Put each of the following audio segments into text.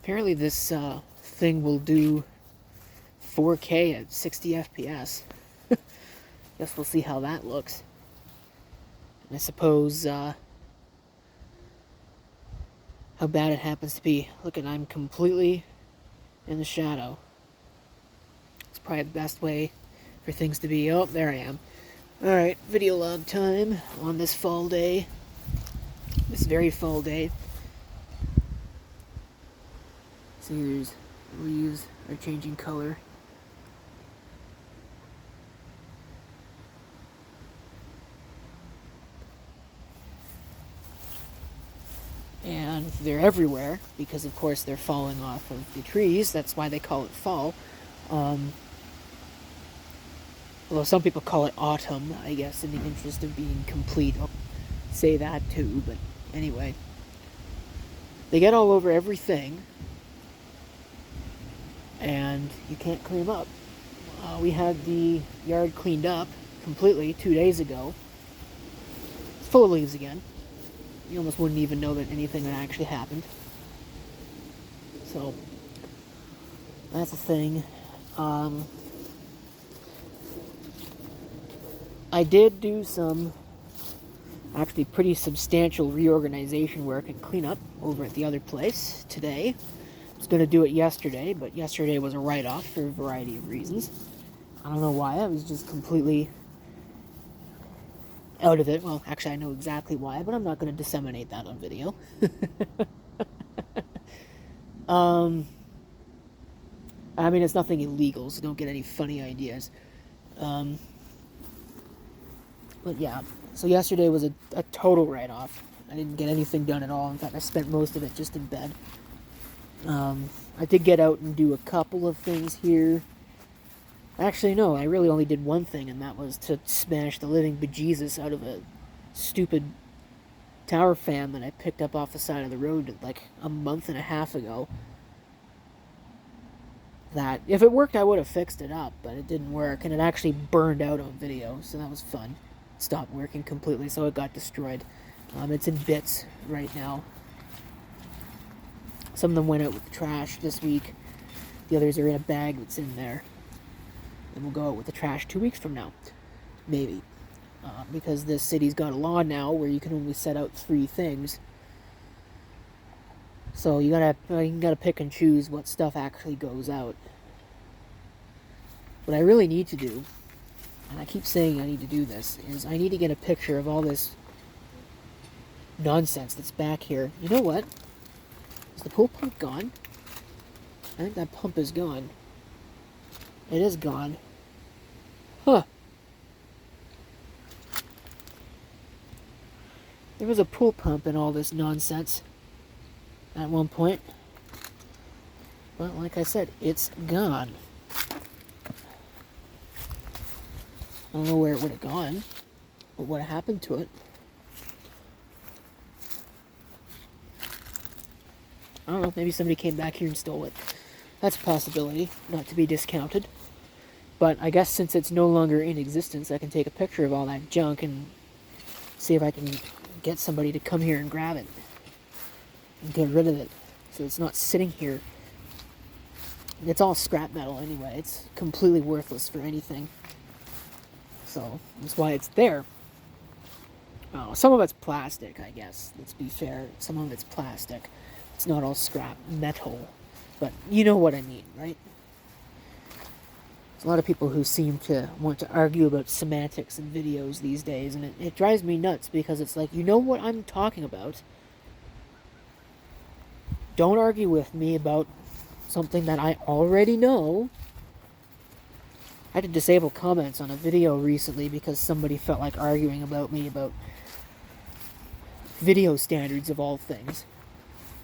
Apparently this thing will do 4K at 60 FPS. Guess we'll see how that looks. And I suppose how bad it happens to be. Look, at I'm completely in the shadow. It's probably the best way for things to be. Oh, there I am. Alright, video log time on this fall day. This very fall day. See, there's leaves are changing color. And they're everywhere because, of course, they're falling off of the trees. That's why they call it fall. Although some people call it autumn, I guess, in the interest of being complete. I'll say that too, but anyway. They get all over everything, and you can't clean them up. We had the yard cleaned up completely 2 days ago. It's full of leaves again. You almost wouldn't even know that anything had actually happened. So, that's a thing. I did do some actually pretty substantial reorganization work and cleanup over at the other place today. I was going to do it yesterday, but yesterday was a write-off for a variety of reasons. I don't know why. I was just completely out of it. Well, actually, I know exactly why, but I'm not going to disseminate that on video. I mean, it's nothing illegal, so don't get any funny ideas. But yeah, so yesterday was a total write-off. I didn't get anything done at all. In fact, I spent most of it just in bed. I did get out and do a couple of things here. Actually, no, I really only did one thing, and that was to smash the living bejesus out of a stupid tower fan that I picked up off the side of the road like a month and a half ago. That, if it worked, I would have fixed it up, but it didn't work, and it actually burned out on video, so that was fun. It stopped working completely, so it got destroyed. It's in bits right now. Some of them went out with the trash this week. The others are in a bag that's in there. And we'll go out with the trash 2 weeks from now. Maybe. Because this city's got a law now where you can only set out 3 things. So you gotta pick and choose what stuff actually goes out. What I really need to do, and I keep saying I need to do this, is I need to get a picture of all this nonsense that's back here. You know what? Is the pool pump gone? I think that pump is gone. It is gone. Huh. There was a pool pump in all this nonsense at one point. But like I said, it's gone. I don't know where it would have gone, or what happened to it. I don't know, maybe somebody came back here and stole it. That's a possibility, not to be discounted. But I guess since it's no longer in existence, I can take a picture of all that junk and see if I can get somebody to come here and grab it. And get rid of it. So it's not sitting here. It's all scrap metal anyway. It's completely worthless for anything. So that's why it's there. Oh, some of it's plastic, I guess. Let's be fair. Some of it's plastic. It's not all scrap metal. But you know what I mean, right? There's a lot of people who seem to want to argue about semantics in videos these days, and it drives me nuts because it's like, you know what I'm talking about. Don't argue with me about something that I already know. I had to disable comments on a video recently because somebody felt like arguing about me about video standards of all things.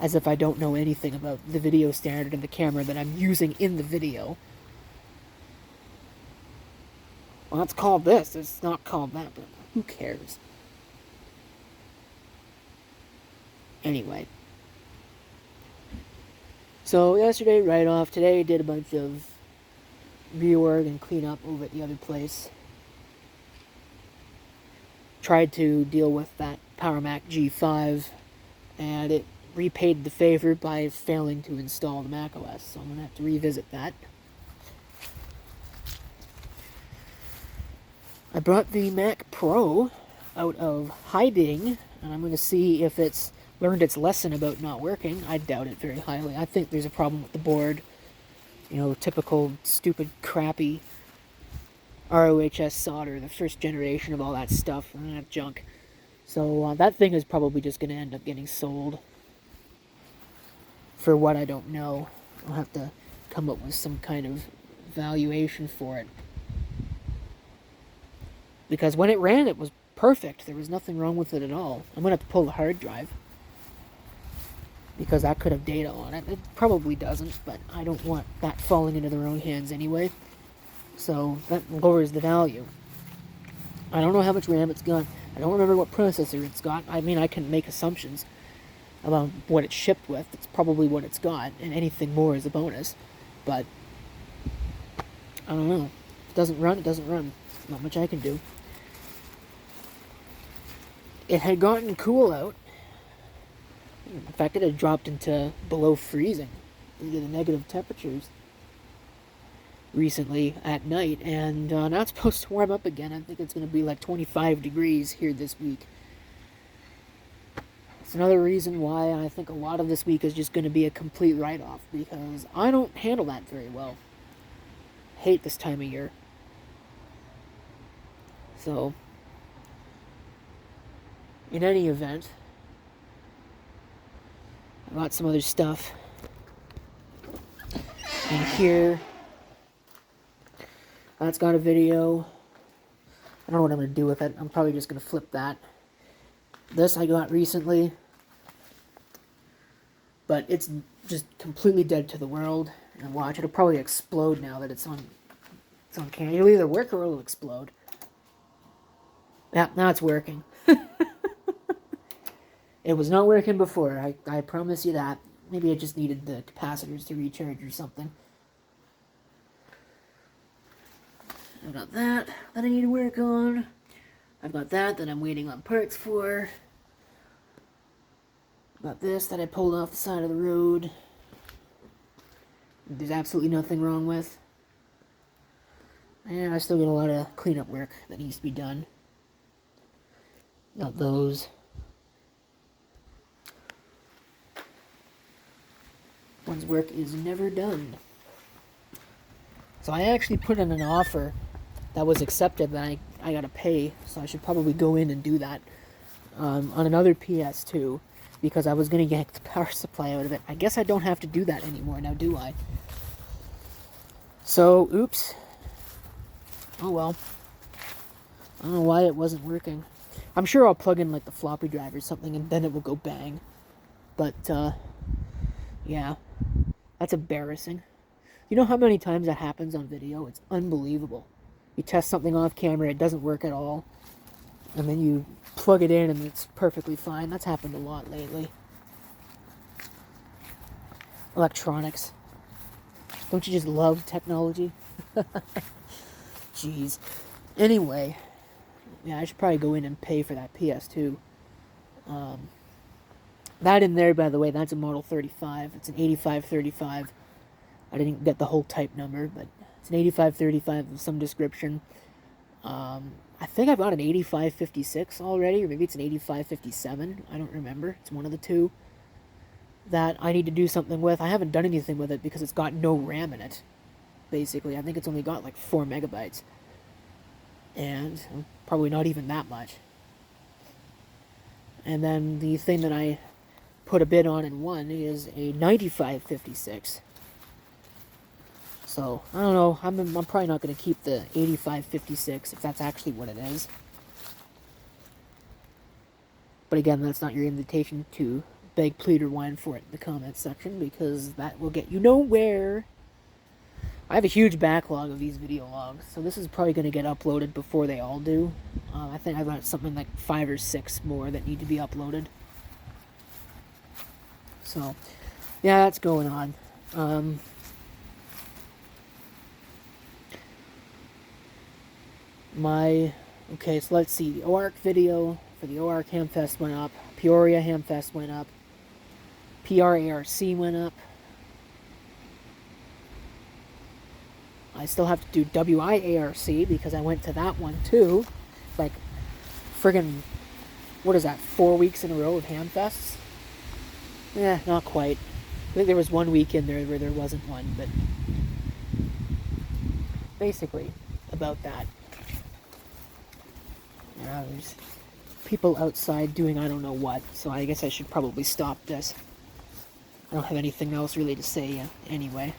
As if I don't know anything about the video standard and the camera that I'm using in the video. Well, it's called this, it's not called that, but who cares? Anyway. So, yesterday, write-off. Today, did a bunch of reorg and cleanup over at the other place. Tried to deal with that Power Mac G5, and it repaid the favor by failing to install the macOS, so I'm going to have to revisit that. I brought the Mac Pro out of hiding, and I'm going to see if it's learned its lesson about not working. I doubt it very highly. I think there's a problem with the board. You know, typical stupid, crappy ROHS solder, the first generation of all that stuff, and that junk. So that thing is probably just going to end up getting sold. For what, I don't know. I'll have to come up with some kind of valuation for it. Because when it ran, it was perfect. There was nothing wrong with it at all. I'm going to have to pull the hard drive. Because that could have data on it. It probably doesn't, but I don't want that falling into the wrong hands anyway. So that lowers the value. I don't know how much RAM it's got. I don't remember what processor it's got. I mean, I can make assumptions about what it's shipped with. It's probably what it's got, and anything more is a bonus. But I don't know. If it doesn't run, it doesn't run. Not much I can do. It had gotten cool out. In fact, it had dropped into below freezing due to the negative temperatures recently at night, and now it's supposed to warm up again. I think it's going to be like 25 degrees here this week. It's another reason why I think a lot of this week is just going to be a complete write-off, because I don't handle that very well. Hate this time of year. So, in any event, I got some other stuff in here. That's got a video. I don't know what I'm going to do with it. I'm probably just going to flip that. This I got recently. But it's just completely dead to the world. And watch, it'll probably explode now that it's on camera. It'll either work or it'll explode. Yeah, now it's working. It was not working before, I promise you that. Maybe it just needed the capacitors to recharge or something. I've got that I need to work on. I've got that I'm waiting on parts for. I've got this that I pulled off the side of the road. There's absolutely nothing wrong with. And I still got a lot of cleanup work that needs to be done. Got those. One's work is never done. So I actually put in an offer that was accepted that I gotta pay, so I should probably go in and do that on another PS2, because I was gonna get the power supply out of it. I guess I don't have to do that anymore now, do I? So, oops. Oh well. I don't know why it wasn't working. I'm sure I'll plug in like the floppy drive or something and then it will go bang. But, yeah. That's embarrassing. You know how many times that happens on video? It's unbelievable. You test something off camera, it doesn't work at all. And then you plug it in and it's perfectly fine. That's happened a lot lately. Electronics. Don't you just love technology? Jeez. Anyway, yeah, I should probably go in and pay for that PS2. That in there, by the way, that's a Model 35. It's an 8535. I didn't get the whole type number, but it's an 8535 of some description. I think I've got an 8556 already, or maybe it's an 8557. I don't remember. It's one of the two that I need to do something with. I haven't done anything with it because it's got no RAM in it, basically. I think it's only got like 4 megabytes. And probably not even that much. And then the thing that I put a bid on and won is a 9556. So, I don't know. I'm probably not going to keep the 8556 if that's actually what it is. But again, that's not your invitation to beg, plead, or whine for it in the comments section, because that will get you nowhere. I have a huge backlog of these video logs, so this is probably going to get uploaded before they all do. I think I've got something like 5 or 6 more that need to be uploaded. So, yeah, that's going on. Okay, so let's see. The OARC video for the OARC HAMFest went up. Peoria HAMFest went up. PRARC went up. I still have to do WIARC because I went to that one too. Like, friggin', what is that, 4 weeks in a row of HAMFests? Not quite. I think there was 1 week in there where there wasn't one, but basically about that. Yeah, there's people outside doing I don't know what, so I guess I should probably stop this. I don't have anything else really to say anyway.